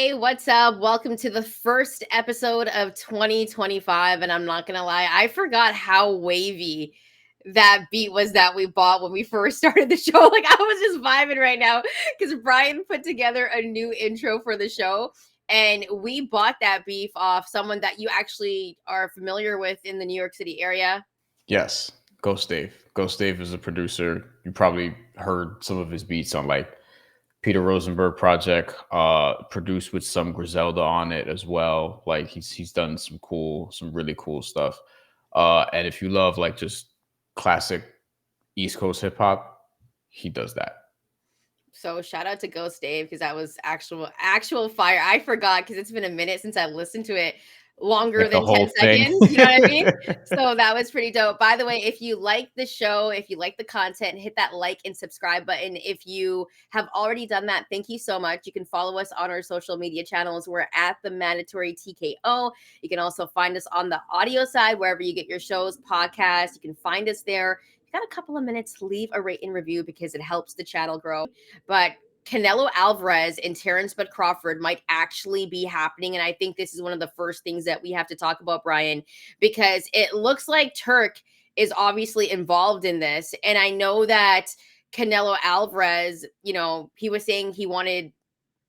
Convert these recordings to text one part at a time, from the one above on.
Hey, what's up? Welcome to the first episode of 2025. And I'm not going to lie, I forgot how wavy that beat was that we bought when we first started the show. Like, I was just vibing right now because Bryan put together a new intro for the show. And we bought that beef off someone that you actually are familiar with in the New York City area. Yes, Ghost Dave. Ghost Dave is a producer. You probably heard some of his beats on like Peter Rosenberg project, produced with some Griselda on it as well. Like he's done some really cool stuff. And if you love like just classic East Coast hip hop, he does that. So shout out to Ghost Dave because that was actual fire. I forgot because it's been a minute since I listened to it longer Like the than 10 whole thing. seconds. You know what I mean? So that was pretty dope. By the way, if you like the show, if you like the content, hit that like and subscribe button. If you have already done that, thank you so much. You can follow us on our social media channels. We're at the Mandatory TKO. You can also find us on the audio side, wherever you get your shows, podcasts. You can find us there. Got a couple of minutes, leave a rate and review because it helps the channel grow. But Canelo Alvarez and Terence Crawford might actually be happening. And I think this is one of the first things that we have to talk about, Bryan, because it looks like Turk is obviously involved in this. And I know that Canelo Alvarez, he was saying he wanted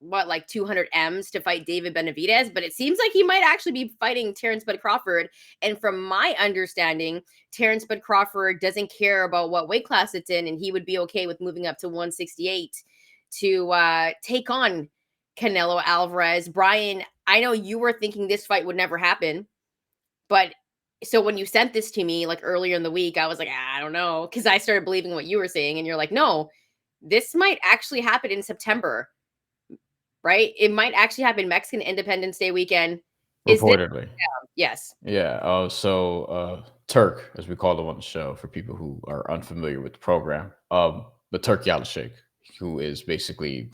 like 200 M's to fight David Benavidez, but it seems like he might actually be fighting Terence Crawford. And from my understanding, Terence Crawford doesn't care about what weight class it's in, and he would be okay with moving up to 168 to take on Canelo Alvarez. Bryan, I know you were thinking this fight would never happen, but so when you sent this to me like earlier in the week, I was like, I don't know, because I started believing what you were saying, and you're like, no, this might actually happen in September, right? It might actually happen Mexican Independence Day weekend. Is this? Reportedly. Yes. Yeah. Turk, as we call him on the show, for people who are unfamiliar with the program, the Turk Yalashik, who is basically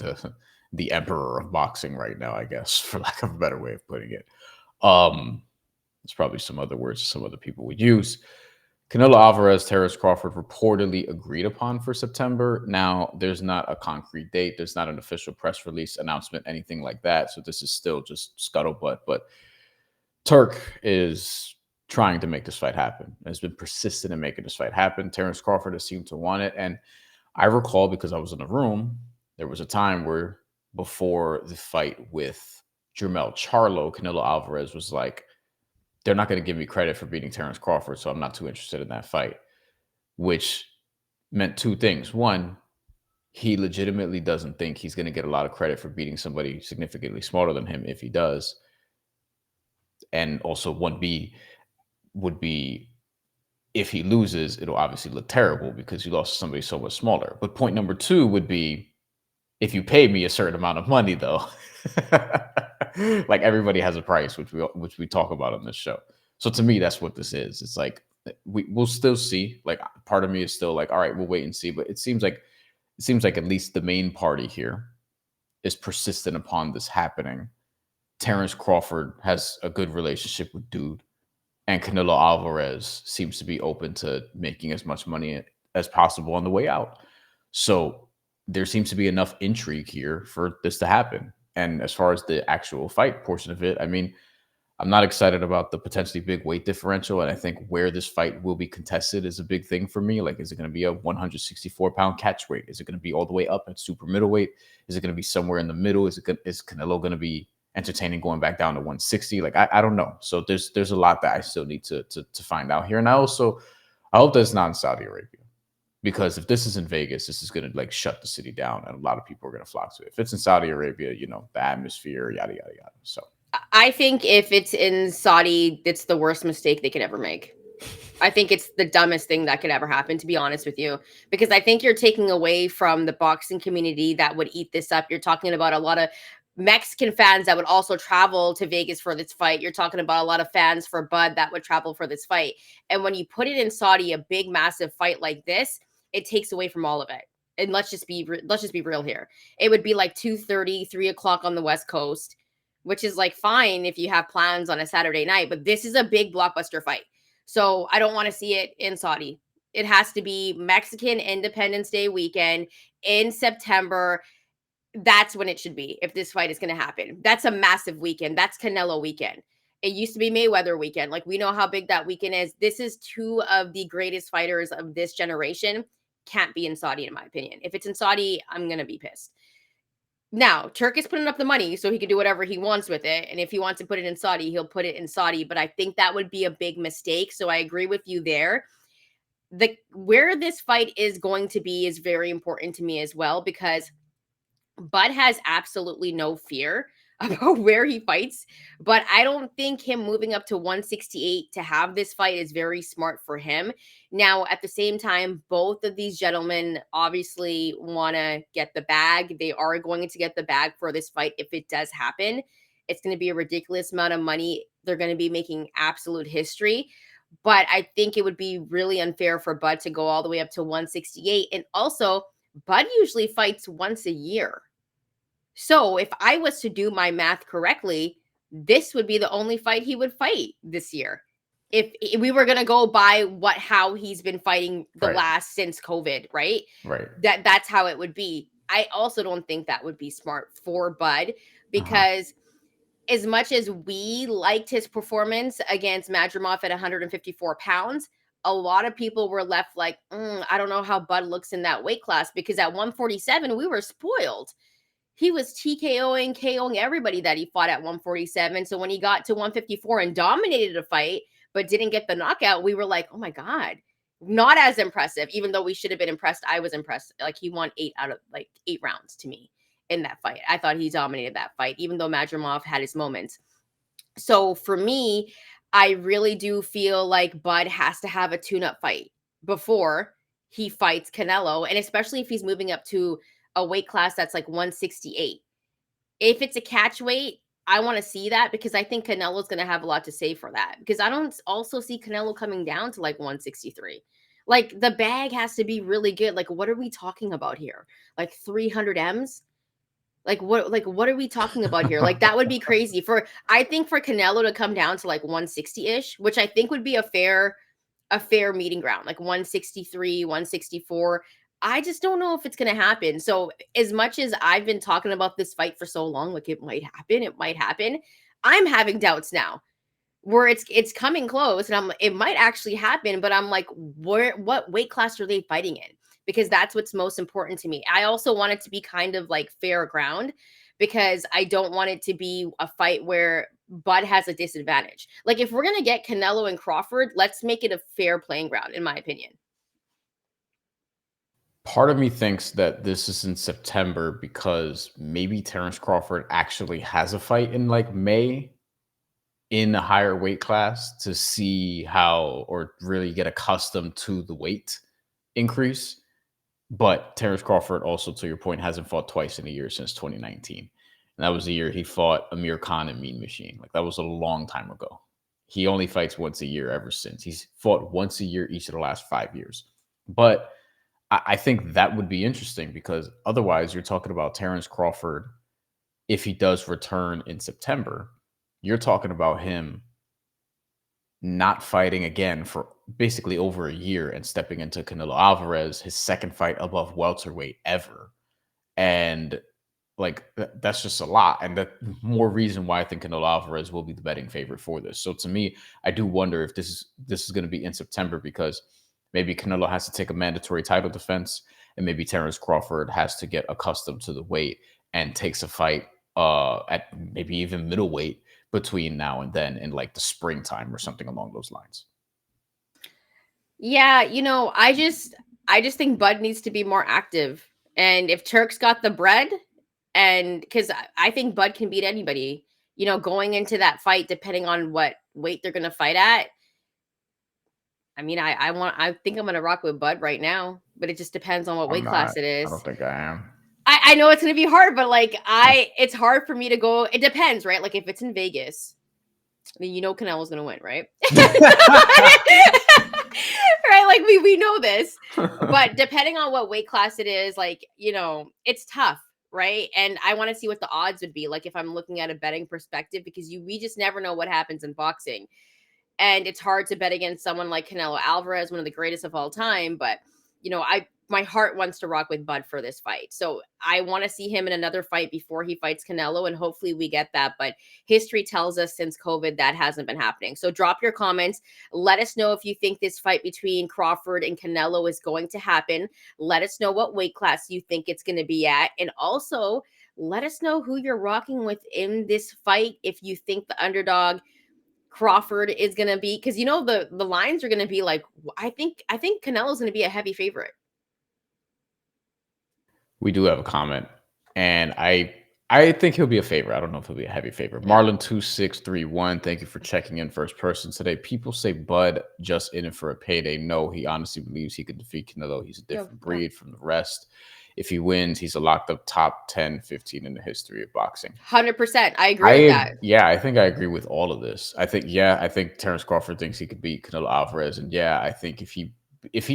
the emperor of boxing right now, I guess, for lack of a better way of putting it. It's probably some other words some other people would use. Canelo Alvarez, Terence Crawford reportedly agreed upon for September. Now, there's not a concrete date. There's not an official press release announcement, anything like that. So this is still just scuttlebutt. But Turk is trying to make this fight happen. Has been persistent in making this fight happen. Terence Crawford has seemed to want it. And I recall, because I was in the room, there was a time where before the fight with Jermell Charlo, Canelo Alvarez was like, they're not going to give me credit for beating Terence Crawford, so I'm not too interested in that fight, which meant two things. One, he legitimately doesn't think he's going to get a lot of credit for beating somebody significantly smaller than him if he does. And also 1B would be, if he loses, it'll obviously look terrible because you lost to somebody so much smaller. But point number two would be, if you pay me a certain amount of money, though, like everybody has a price, which we talk about on this show. So to me, that's what this is. It's like we'll still see. Like part of me is still like, all right, we'll wait and see. But it seems like at least the main party here is persistent upon this happening. Terence Crawford has a good relationship with Dude, and Canelo Alvarez seems to be open to making as much money as possible on the way out. So there seems to be enough intrigue here for this to happen. And as far as the actual fight portion of it, I mean, I'm not excited about the potentially big weight differential. And I think where this fight will be contested is a big thing for me. Like, is it going to be a 164-pound catch weight? Is it going to be all the way up at super middleweight? Is it going to be somewhere in the middle? Is Canelo going to be entertaining going back down to 160? Like, I don't know. So there's a lot that I still need to find out here. And I hope that it's not in Saudi Arabia. Because if this is in Vegas, this is going to like shut the city down, and a lot of people are going to flock to it. If it's in Saudi Arabia, the atmosphere, yada yada yada. So I think if it's in Saudi, it's the worst mistake they could ever make. I think it's the dumbest thing that could ever happen, to be honest with you, because I think you're taking away from the boxing community that would eat this up. You're talking about a lot of Mexican fans that would also travel to Vegas for this fight. You're talking about a lot of fans for Bud that would travel for this fight. And when you put it in Saudi, a big, massive fight like this, it takes away from all of it. And let's just be real here. It would be like 2:30, 3 o'clock on the West Coast, which is like fine if you have plans on a Saturday night. But this is a big blockbuster fight. So I don't want to see it in Saudi. It has to be Mexican Independence Day weekend in September. That's when it should be if this fight is going to happen. That's a massive weekend. That's Canelo weekend. It used to be Mayweather weekend. Like, we know how big that weekend is. This is two of the greatest fighters of this generation. Can't be in Saudi, in my opinion. If it's in Saudi, I'm going to be pissed. Now, Turk is putting up the money so he can do whatever he wants with it. And if he wants to put it in Saudi, he'll put it in Saudi. But I think that would be a big mistake. So I agree with you there. Where this fight is going to be is very important to me as well, because Bud has absolutely no fear about where he fights, but I don't think him moving up to 168 to have this fight is very smart for him. Now, at the same time, both of these gentlemen obviously want to get the bag. They are going to get the bag for this fight if it does happen. It's going to be a ridiculous amount of money. They're going to be making absolute history. But I think it would be really unfair for Bud to go all the way up to 168. And also, Bud usually fights once a year. So if I was to do my math correctly, this would be the only fight he would fight this year. If we were going to go by how he's been fighting the Right. last since COVID, right? Right. That's how it would be. I also don't think that would be smart for Bud, because as much as we liked his performance against Madrimov at 154 pounds, a lot of people were left like, I don't know how Bud looks in that weight class, because at 147, we were spoiled. He was TKOing, KOing everybody that he fought at 147. So when he got to 154 and dominated a fight, but didn't get the knockout, we were like, oh my God, not as impressive, even though we should have been impressed. I was impressed. Like, he won 8 out of 8 rounds to me in that fight. I thought he dominated that fight, even though Madrimov had his moments. So for me, I really do feel like Bud has to have a tune-up fight before he fights Canelo, and especially if he's moving up to a weight class that's like 168. If it's a catch weight, I want to see that, because I think Canelo's going to have a lot to say for that, because I don't also see Canelo coming down to like 163. Like, the bag has to be really good. Like, what are we talking about here? Like 300 M's? Like, what are we talking about here? Like, that would be crazy I think for Canelo to come down to like 160-ish, which I think would be a fair meeting ground, like 163, 164. I just don't know if it's going to happen. So as much as I've been talking about this fight for so long, like it might happen, I'm having doubts now where it's coming close, and it might actually happen, but I'm like, what weight class are they fighting in? Because that's what's most important to me. I also want it to be kind of like fair ground, because I don't want it to be a fight where Bud has a disadvantage. Like, if we're going to get Canelo and Crawford, let's make it a fair playing ground, in my opinion. Part of me thinks that this is in September because maybe Terence Crawford actually has a fight in like May in a higher weight class to see how, or really get accustomed to the weight increase. But Terence Crawford also, to your point, hasn't fought twice in a year since 2019. And that was the year he fought Amir Khan and Mean Machine. Like, that was a long time ago. He only fights once a year ever since. He's fought once a year each of the last 5 years. But I think that would be interesting, because otherwise you're talking about Terence Crawford. If he does return in September, you're talking about him not fighting again for basically over a year and stepping into Canelo Alvarez, his second fight above welterweight ever. And like, that's just a lot. And the more reason why I think Canelo Alvarez will be the betting favorite for this. So to me, I do wonder if this is going to be in September, because maybe Canelo has to take a mandatory title defense, and maybe Terence Crawford has to get accustomed to the weight and takes a fight at maybe even middleweight between now and then, in like the springtime or something along those lines. Yeah, I just think Bud needs to be more active. And if Turk's got the bread, and because I think Bud can beat anybody, going into that fight, depending on what weight they're gonna fight at. I mean, I think I'm gonna rock with Bud right now, but it just depends on what I'm weight class not. it I don't is. think I am. I know it's gonna be hard, but like it's hard for me to go. It depends, right? Like, if it's in Vegas, I mean, Canelo's gonna win, right? Right? Like, we know this, but depending on what weight class it is, like, it's tough, right? And I want to see what the odds would be, like, if I'm looking at a betting perspective, because we just never know what happens in boxing. And it's hard to bet against someone like Canelo Alvarez, one of the greatest of all time. But, my heart wants to rock with Bud for this fight. So I want to see him in another fight before he fights Canelo, and hopefully we get that. But history tells us since COVID that hasn't been happening. So drop your comments. Let us know if you think this fight between Crawford and Canelo is going to happen. Let us know what weight class you think it's going to be at. And also let us know who you're rocking with in this fight. If you think the underdog Crawford is going to be, because the lines are going to be like, I think Canelo's going to be a heavy favorite. We do have a comment, and I think he'll be a favorite. I don't know if he'll be a heavy favorite. Marlon2631, thank you for checking in first person today. People say Bud just in it for a payday. No, he honestly believes he could defeat Canelo. He's a different breed from the rest. If he wins, he's a locked up top 10, 15 in the history of boxing. 100%. I agree with that. Yeah, I think I agree with all of this. I think Terence Crawford thinks he could beat Canelo Alvarez. And yeah, I think if he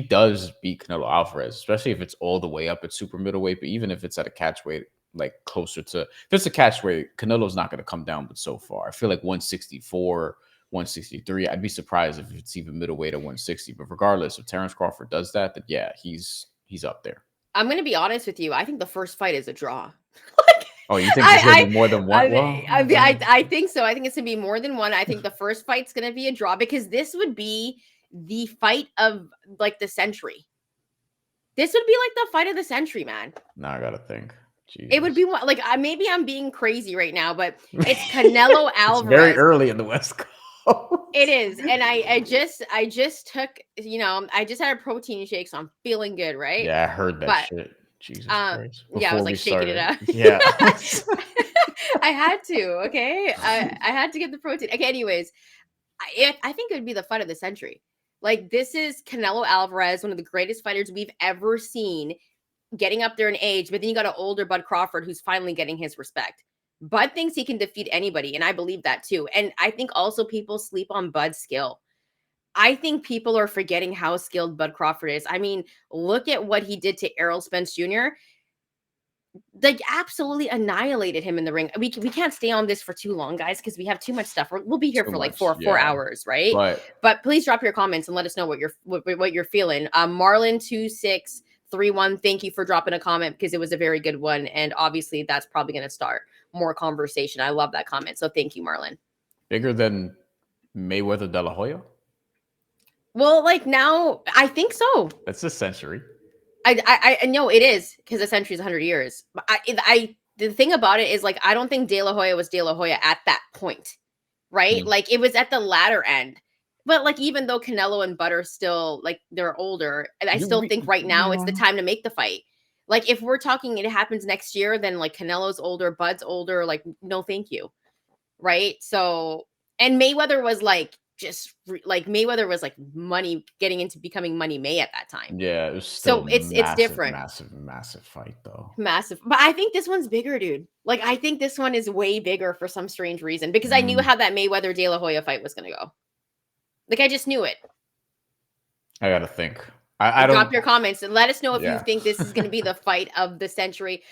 does beat Canelo Alvarez, especially if it's all the way up at super middleweight, but even if it's at a catch weight, like closer to, if it's a catch weight, Canelo's not going to come down but so far. I feel like 164, 163, I'd be surprised if it's even middleweight at 160. But regardless, if Terence Crawford does that, then yeah, he's up there. I'm going to be honest with you. I think the first fight is a draw. Oh, you think there's going to be more than one? I think so. I think it's going to be more than one. I think the first fight's going to be a draw because this would be the fight of like the century. This would be like the fight of the century, man. Now I got to think. Jesus. It would be like, maybe I'm being crazy right now, but it's Canelo Alvarez. It's very early in the West Coast. It is. And I just took, I just had a protein shake, so I'm feeling good, right? Yeah, I heard that shit. Jesus Christ. Yeah, I was like shaking it up. Yeah. I had to, okay? I had to get the protein. Okay, anyways, I think it would be the fight of the century. Like, this is Canelo Alvarez, one of the greatest fighters we've ever seen, getting up there in age, but then you got an older Bud Crawford who's finally getting his respect. Bud thinks he can defeat anybody, and I believe that too. And I think also people sleep on Bud's skill. I think people are forgetting how skilled Bud Crawford is. I mean, look at what he did to Errol Spence Jr. Like, absolutely annihilated him in the ring. We can't stay on this for too long, guys, because we have too much stuff. We'll be here for like four hours, right? But please drop your comments and let us know what you're feeling. Marlon2631, thank you for dropping a comment because it was a very good one, and obviously that's probably going to start more conversation. I love that comment, so thank you, Marlon. Bigger than Mayweather De La Hoya? Well, like, now I think so. That's a century. I know it is, because a century is 100 years. But the thing about it is, like, I don't think De La Hoya was De La Hoya at that point, right? Like, it was at the latter end. But like, even though Canelo and Bud are still, like, they're older, and I still think right now it's the time to make the fight. Like, if we're talking it happens next year, then like Canelo's older, Bud's older, like, no thank you, right? So, and Mayweather was like, Mayweather was like money, getting into becoming Money May at that time. Yeah, it was still it's different. Massive fight though. Massive. But I think this one's bigger, dude. Like, I think this one is way bigger for some strange reason, because I knew how that Mayweather De La Hoya fight was going to go. Like, I just knew it. I got to think. I don't drop your comments and let us know if you think this is going to be the fight of the century.